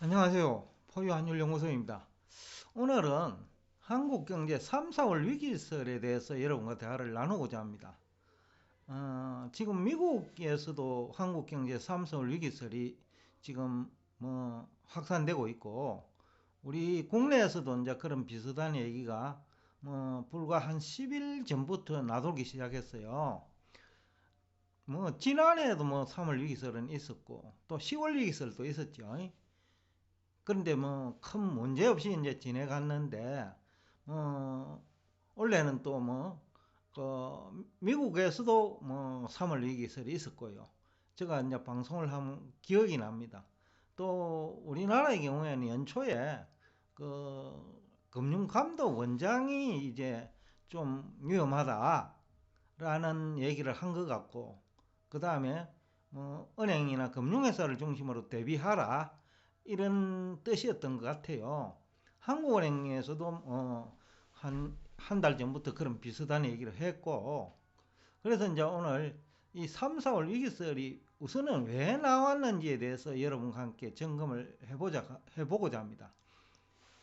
안녕하세요. 포유한율연구소입니다. 오늘은 한국경제 3, 4월 위기설에 대해서 여러분과 대화를 나누고자 합니다. 지금 미국에서도 한국경제 3, 4월 위기설이 지금 확산되고 있고, 우리 국내에서도 이제 그런 비슷한 얘기가 불과 한 10일 전부터 나돌기 시작했어요. 지난해에도 3월 위기설은 있었고, 또 10월 위기설도 있었죠. 그런데 큰 문제 없이 이제 지내갔는데, 어, 원래는 또 미국에서도 3월 위기설이 있었고요. 제가 이제 방송을 한 기억이 납니다. 또 우리나라의 경우에는 연초에 그 금융감독 원장이 이제 좀 위험하다라는 얘기를 한 것 같고, 그 다음에 은행이나 금융회사를 중심으로 대비하라 이런 뜻이었던 것 같아요. 한국은행에서도 한 달 전부터 그런 비슷한 얘기를 했고, 그래서 이제 오늘 이 3, 4월 위기설이 우선은 왜 나왔는지에 대해서 여러분과 함께 점검을 해보고자 합니다.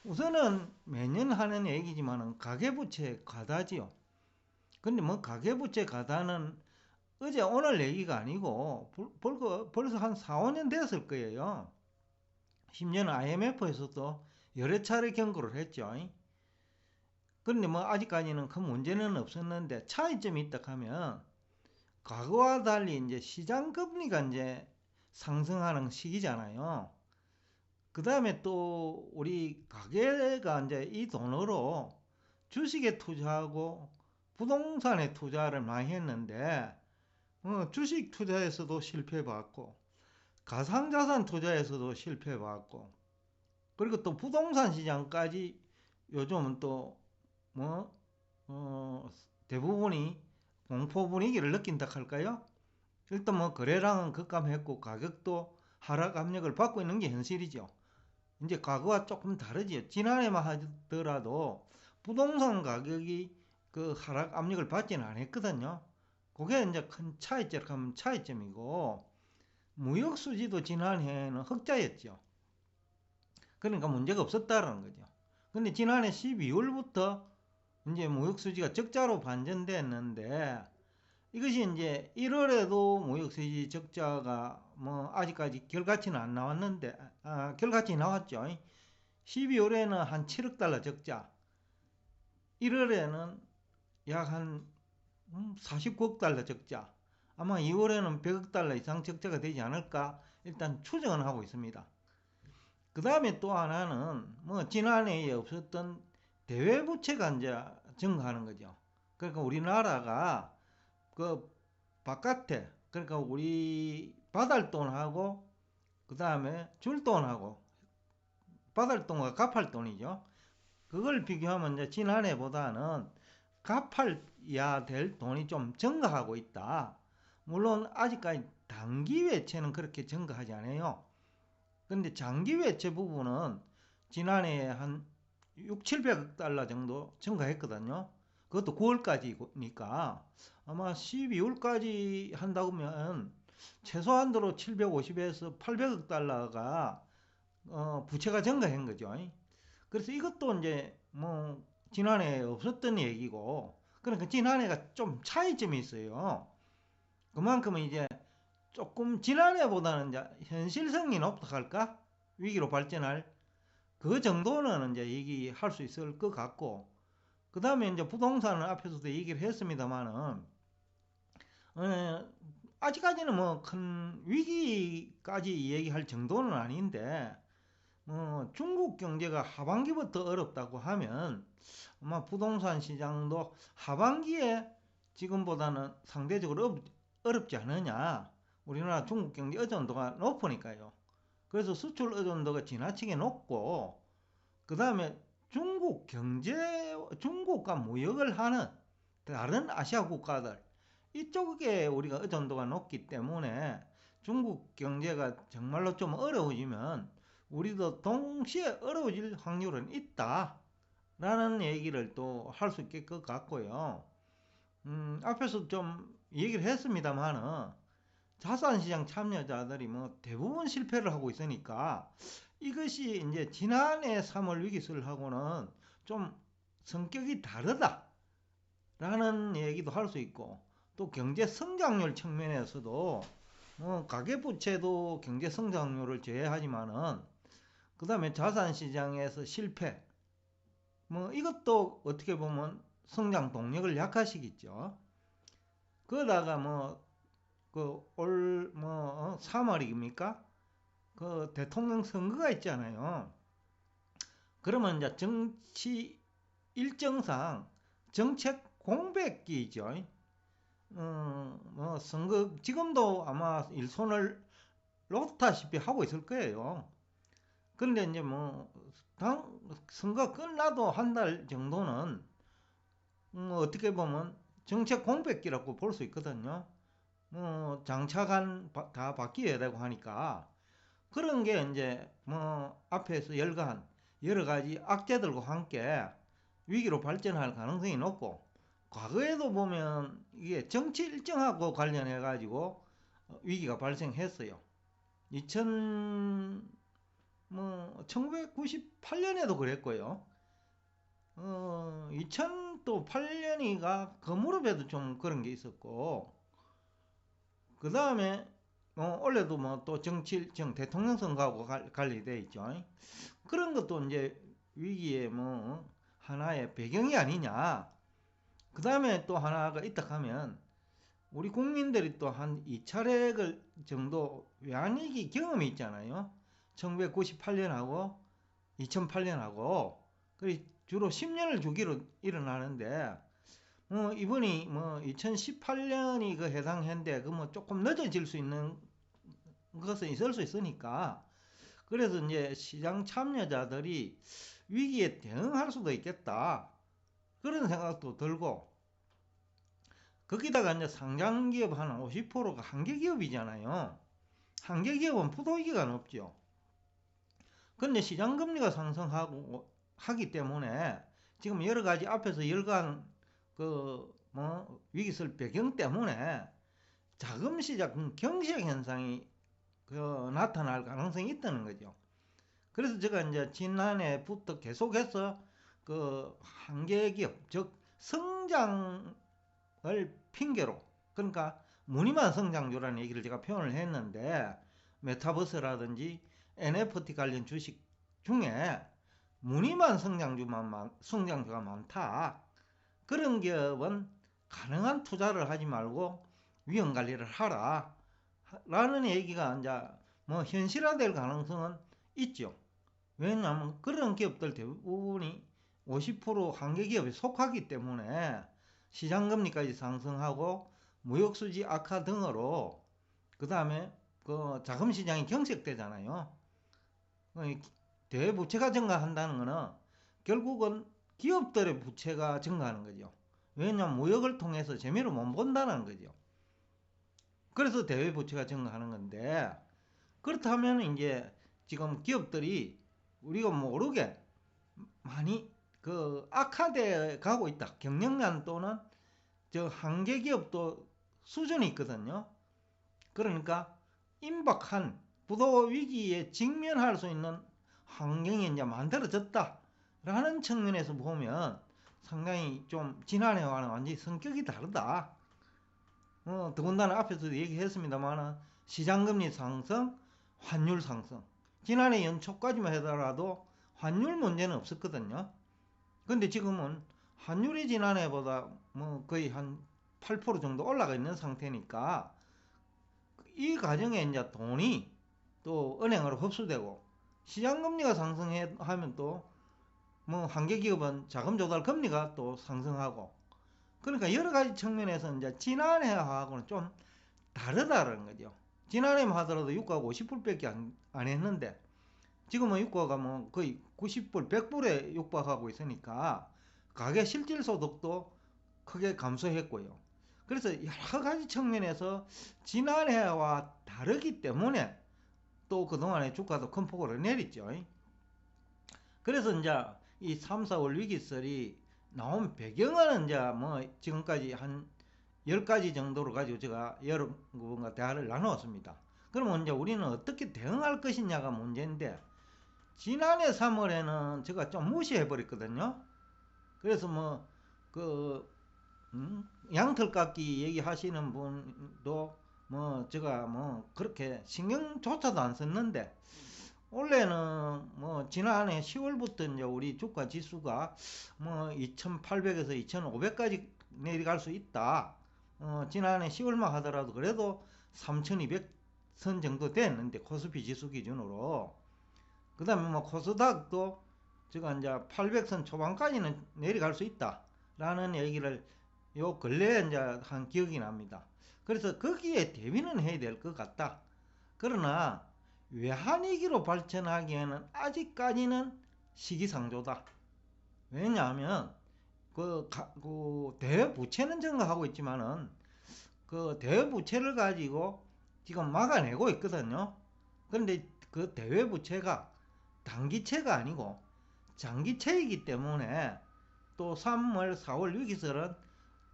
우선은 매년 하는 얘기지만은 가계부채 과다지요. 근데 가계부채 과다는 어제 오늘 얘기가 아니고 벌써 한 4, 5년 됐을 거예요. 심지어는 IMF에서도 여러 차례 경고를 했죠. 그런데 아직까지는 큰 문제는 없었는데 차이점이 있다 하면 과거와 달리 이제 시장 금리가 이제 상승하는 시기잖아요. 그 다음에 또 우리 가게가 이제 이 돈으로 주식에 투자하고 부동산에 투자를 많이 했는데 주식 투자에서도 실패받고 가상자산 투자에서도 실패받고 그리고 또 부동산 시장까지 요즘은 또 뭐, 대부분이 공포 분위기를 느낀다 할까요? 일단 거래량은 급감했고 가격도 하락 압력을 받고 있는 게 현실이죠. 이제 과거와 조금 다르지요. 지난해만 하더라도 부동산 가격이 그 하락 압력을 받지는 않았거든요. 그게 이제 큰 차이점이고 무역 수지도 지난해에는 흑자였죠. 그러니까 문제가 없었다라는 거죠. 근데 지난해 12월부터 이제 무역수지가 적자로 반전됐는데 이것이 이제 1월에도 무역수지 적자가 아직까지 결과치는 안 나왔는데 결과치 나왔죠. 12월에는 한 7억 달러 적자, 1월에는 약 한 49억 달러 적자, 아마 2월에는 100억 달러 이상 적자가 되지 않을까 일단 추정은 하고 있습니다. 그 다음에 또 하나는 지난해에 없었던 대외부채가 이제 증가하는 거죠. 그러니까 우리나라가 그 바깥에 그러니까 우리 받을 돈하고 그 다음에 줄 돈하고 받을 돈과 갚을 돈이죠. 그걸 비교하면 이제 지난해보다는 갚아야 될 돈이 좀 증가하고 있다. 물론 아직까지 단기 외채는 그렇게 증가하지 않아요. 근데 장기 외채 부분은 지난해에 한 6, 700억 달러 정도 증가했거든요. 그것도 9월까지니까 아마 12월까지 한다고 하면 최소한도로 750에서 800억 달러가 부채가 증가한 거죠. 그래서 이것도 이제 지난해에 없었던 얘기고 그러니까 지난해가 좀 차이점이 있어요. 그만큼은 이제 조금 지난해보다는 이제 현실성이 높다 할까? 위기로 발전할 그 정도는 이제 얘기할 수 있을 것 같고, 그 다음에 이제 부동산은 앞에서도 얘기를 했습니다만은, 아직까지는 큰 위기까지 얘기할 정도는 아닌데, 중국 경제가 하반기부터 어렵다고 하면, 아마 부동산 시장도 하반기에 지금보다는 상대적으로 어렵지 않느냐. 우리나라 중국 경제 의존도가 높으니까요. 그래서 수출 의존도가 지나치게 높고 그 다음에 중국과 무역을 하는 다른 아시아 국가들 이쪽에 우리가 의존도가 높기 때문에 중국 경제가 정말로 좀 어려워지면 우리도 동시에 어려워질 확률은 있다 라는 얘기를 또 할 수 있을 것 같고요. 앞에서 좀 얘기를 했습니다만은 자산시장 참여자들이 대부분 실패를 하고 있으니까 이것이 이제 지난해 3월 위기설하고는 좀 성격이 다르다라는 얘기도 할 수 있고, 또 경제 성장률 측면에서도 가계부채도 경제 성장률을 제외하지만은 그 다음에 자산시장에서 실패, 이것도 어떻게 보면 성장 동력을 약화시키죠. 그러다가 올 3월입니까? 그 대통령 선거가 있잖아요. 그러면 이제 정치 일정상 정책 공백기죠. 선거 지금도 아마 일손을 놓다시피 하고 있을 거예요. 그런데 이제 선거 끝나도 한 달 정도는 어떻게 보면 정책 공백기라고 볼 수 있거든요. 장차관 다 바뀌어야 되고 하니까 그런 게 이제 앞에서 열거한 여러 가지 악재들과 함께 위기로 발전할 가능성이 높고, 과거에도 보면 이게 정치 일정하고 관련해 가지고 위기가 발생했어요. 1998년에도 그랬고요. 2008년이가 그 무렵에도 좀 그런 게 있었고, 그 다음에 올해도 또 정치 일정 대통령 선거하고 관리돼 있죠. 그런 것도 이제 위기의 하나의 배경이 아니냐. 그 다음에 또 하나가 있다 하면 우리 국민들이 또 한 2차례 정도 외환위기 경험이 있잖아요. 1998년하고 2008년하고 주로 10년을 주기로 일어나는데 이번이 2018년이 그 해당했는데 조금 늦어질 수 있는 것은 있을 수 있으니까, 그래서 이제 시장 참여자들이 위기에 대응할 수도 있겠다 그런 생각도 들고, 거기다가 이제 상장기업 한 50%가 한계기업이잖아요. 한계기업은 부도위기가 높죠. 근데 시장금리가 상승하고 하기 때문에 지금 여러 가지 앞에서 열간 위기설 배경 때문에 자금시장 경색 현상이 나타날 가능성이 있다는 거죠. 그래서 제가 이제 지난해부터 계속해서 한계기업, 즉 성장을 핑계로, 그러니까 무늬만 성장주라는 얘기를 제가 표현을 했는데, 메타버스라든지 NFT 관련 주식 중에 무늬만 성장주가 많다. 그런 기업은 가능한 투자를 하지 말고 위험 관리를 하라. 라는 얘기가 이제 현실화될 가능성은 있죠. 왜냐하면 그런 기업들 대부분이 50% 한계기업에 속하기 때문에 시장금리까지 상승하고 무역수지 악화 등으로 그 다음에 자금시장이 경색되잖아요. 대부채가 증가한다는 것은 결국은 기업들의 부채가 증가하는 거죠. 왜냐하면 무역을 통해서 재미를 못 본다는 거죠. 그래서 대외부채가 증가하는 건데, 그렇다면 이제 지금 기업들이 우리가 모르게 많이 악화돼 가고 있다. 경영난 또는 한계기업도 수준이 있거든요. 그러니까 임박한 부도 위기에 직면할 수 있는 환경이 이제 만들어졌다라는 측면에서 보면 상당히 좀 지난해와는 완전히 성격이 다르다. 더군다나 앞에서도 얘기했습니다만 시장금리 상승, 환율 상승. 지난해 연초까지만 하더라도 환율 문제는 없었거든요. 근데 지금은 환율이 지난해보다 거의 한 8% 정도 올라가 있는 상태니까 이 과정에 이제 돈이 또 은행으로 흡수되고, 시장금리가 상승하면 또 한계기업은 자금 조달 금리가 또 상승하고, 그러니까 여러 가지 측면에서 이제 지난해하고는 좀 다르다는 거죠. 지난해만 하더라도 유가가 50불밖에 안 했는데 지금은 유가가 거의 90불, 100불에 육박하고 있으니까 가계 실질 소득도 크게 감소했고요. 그래서 여러 가지 측면에서 지난해와 다르기 때문에 또 그동안에 주가도 큰 폭으로 내렸죠. 그래서 이제 이 3, 4월 위기설이 나온 배경은 이제 지금까지 한 10가지 정도로 가지고 제가 여러분과 대화를 나누었습니다. 그러면 이제 우리는 어떻게 대응할 것이냐가 문제인데, 지난해 3월에는 제가 좀 무시해 버렸거든요. 그래서 양털깎기 얘기하시는 분도 제가 그렇게 신경조차도 안 썼는데, 원래는 지난해 10월부터 이제 우리 주가 지수가 2800에서 2500까지 내려갈 수 있다. 지난해 10월만 하더라도 그래도 3200선 정도 됐는데, 코스피 지수 기준으로. 그 다음에 코스닥도 제가 이제 800선 초반까지는 내려갈 수 있다 라는 얘기를 요 근래에 이제 한 기억이 납니다. 그래서 거기에 대비는 해야 될 것 같다. 그러나 외환위기로 발전하기에는 아직까지는 시기상조다. 왜냐하면 그 대외 부채는 증가하고 있지만은 그 대외 부채를 가지고 지금 막아내고 있거든요. 그런데 그 대외 부채가 단기채가 아니고 장기채이기 때문에 또 3월, 4월 위기설은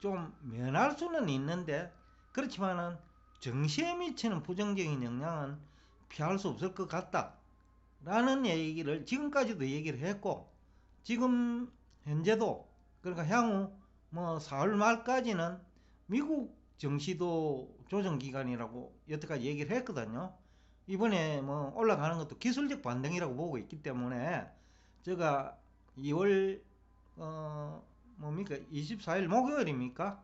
좀 면할 수는 있는데, 그렇지만은 정시에 미치는 부정적인 영향은 피할 수 없을 것 같다 라는 얘기를 지금까지도 얘기를 했고, 지금 현재도, 그러니까 향후 4월 말까지는 미국 정시도 조정기간이라고 여태까지 얘기를 했거든요. 이번에 올라가는 것도 기술적 반등이라고 보고 있기 때문에, 제가 2월 뭡니까 24일 목요일입니까?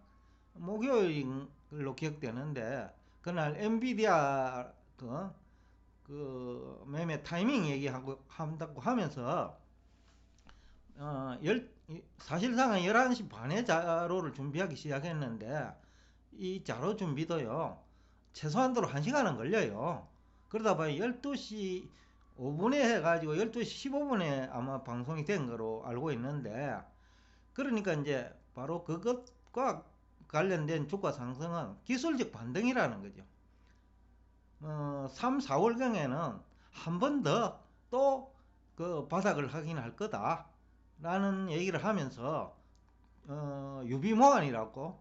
목요일로 기억되는데, 그날 엔비디아 그 매매 타이밍 얘기하고 한다고 하면서 사실상은 11시 반에 자료를 준비하기 시작했는데, 이 자료 준비도요 최소한도로 1시간은 걸려요. 그러다 보니 12시 5분에 해가지고 12시 15분에 아마 방송이 된 거로 알고 있는데, 그러니까 이제 바로 그것과 관련된 주가 상승은 기술적 반등이라는 거죠. 3, 4월경에는 한 번 더 또 그 바닥을 확인할 거다 라는 얘기를 하면서 유비무환이라고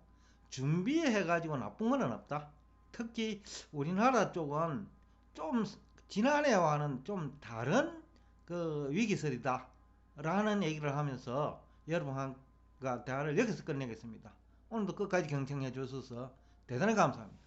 준비해 가지고 나쁜 건 없다. 특히 우리나라 쪽은 좀 지난해와는 좀 다른 그 위기설이다 라는 얘기를 하면서 여러분과 대화를 여기서 끝내겠습니다. 오늘도 끝까지 경청해 주셔서 대단히 감사합니다.